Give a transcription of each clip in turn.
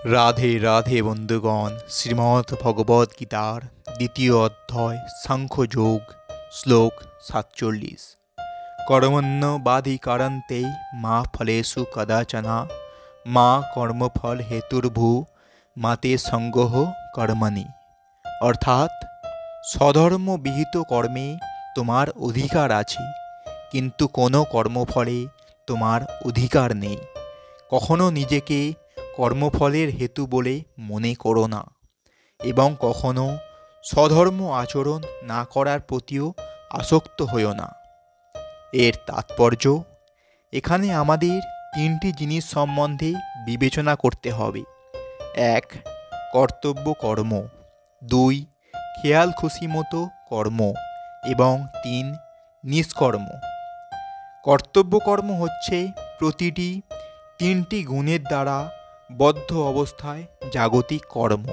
রাধে রাধে বন্ধুগণ, শ্রীমদ্ ভগবদ্ গীতার দ্বিতীয় অধ্যায় সাংখ্যযোগ শ্লোক ৪৭। কর্মণ্যবাধিকারন্তে মা ফলেষু কদাচনা মা কর্মফল হেতুর্ভূ মাতে সঙ্গহ কর্মণি। অর্থাৎ স্বধর্মবিহিত কর্মে তোমার অধিকার আছে, কিন্তু কোনো কর্মফলে তোমার অধিকার নেই। কখনো নিজেকে কর্মফলের হেতু বলে মনে করো না, এবং কখনো স্বধর্ম আচরণ না করার প্রতিও আসক্ত হইও না। এর তাৎপর্য, এখানে আমাদের তিনটি জিনিস সম্বন্ধে বিবেচনা করতে হবে। ১. কর্তব্য কর্ম, ২. খেয়াল খুশি মতো কর্ম এবং ৩. নিষ্কর্ম। কর্তব্য কর্ম হচ্ছে প্রতিটি তিনটি গুণের দ্বারা বদ্ধ অবস্থায় জাগতিক কর্ম।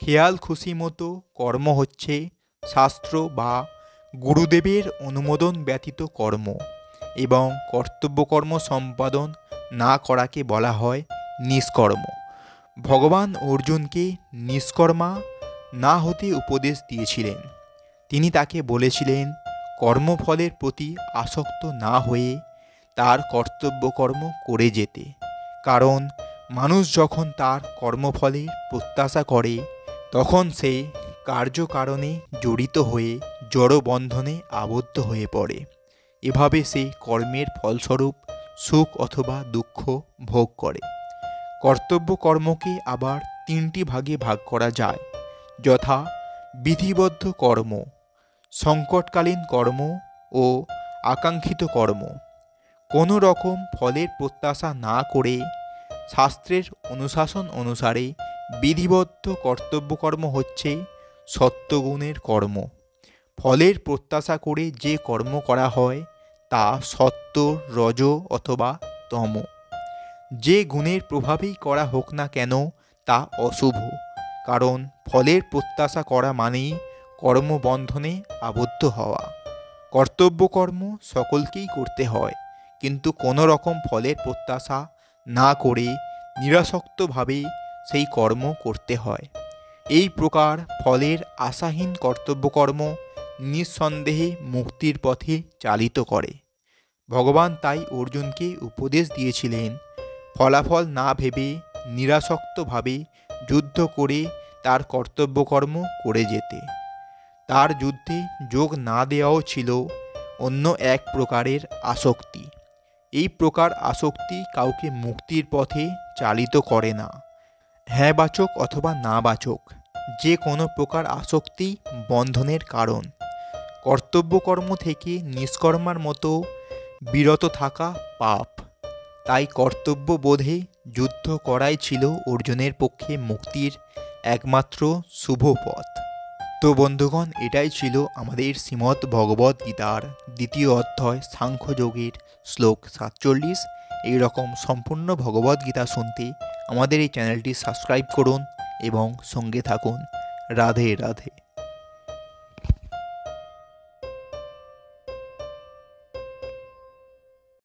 খেয়াল খুশি মতো কর্ম হচ্ছে শাস্ত্র বা গুরুদেবের অনুমোদন ব্যতীত কর্ম, এবং কর্তব্য কর্ম সম্পাদন না করাকে বলা হয় নিষ্কর্ম। ভগবান অর্জুনকে নিষ্কর্মা না হতে উপদেশ দিয়েছিলেন। তিনি তাকে বলেছিলেন কর্মফলের প্রতি আসক্ত না হয়ে তার কর্তব্য কর্ম করে যেতে। কারণ মানুষ যখন তার কর্মফলে প্রত্যাশা করে, তখন সে কার্যকারণে জড়িত হয়ে জড়বন্ধনে আবদ্ধ হয়ে পড়ে। এভাবে সে কর্মের ফলস্বরূপ সুখ অথবা দুঃখ ভোগ করে। কর্তব্য কর্মকে আবার তিনটি ভাগে ভাগ করা যায়, যথা বিধিবদ্ধ কর্ম, সংকটকালীন কর্ম ও আকাঙ্ক্ষিত কর্ম। কোনো রকম ফলের প্রত্যাশা না করে শাস্ত্রের অনুশাসন অনুসারে বিধিবদ্ধ কর্তব্যকর্ম হচ্ছে সত্যগুণের কর্ম। ফলের প্রত্যাশা করে যে কর্ম করা হয় তা সত্য, রজ অথবা তম। যে গুণের প্রভাবেই করা হোক না কেন তা অশুভ, কারণ ফলের প্রত্যাশা করা মানেই কর্মবন্ধনে আবদ্ধ হওয়া। কর্তব্য কর্ম সকলকেই করতে হয়, কিন্তু কোনো রকম ফলের প্রত্যাশা না করে নিরাসক্তভাবে সেই কর্ম করতে হয়। এই প্রকার ফলের আশাহীন কর্তব্যকর্ম নিঃসন্দেহে মুক্তির পথে চালিত করে। ভগবান তাই অর্জুনকে উপদেশ দিয়েছিলেন ফলাফল না ভেবে নিরাসক্তভাবে যুদ্ধ করে তার কর্তব্যকর্ম করে যেতে। তার যুদ্ধে যোগ না দেওয়াও ছিল অন্য এক প্রকারের আসক্তি। এই প্রকার আসক্তি কাউকে মুক্তির পথে চালিত করে না। হ্যাঁ বাচক অথবা না বাচক, যে কোনো প্রকার আসক্তি বন্ধনের কারণ। কর্তব্যকর্ম থেকে নিষ্কর্মার মতো বিরত থাকা পাপ। তাই কর্তব্য বোধে যুদ্ধ করাই ছিল অর্জুনের পক্ষে মুক্তির একমাত্র শুভ পথ। তো বন্ধুগণ, এটাই ছিল আমাদের শ্রীমদ্ ভগবদ্ গীতার দ্বিতীয় অধ্যায় সাংখ্যযোগের শ্লোক ৪৭। এইরকম সম্পূর্ণ ভগবদ্ গীতা শুনতে আমাদের এই চ্যানেলটি সাবস্ক্রাইব করুন এবং সঙ্গে থাকুন। রাধে রাধে।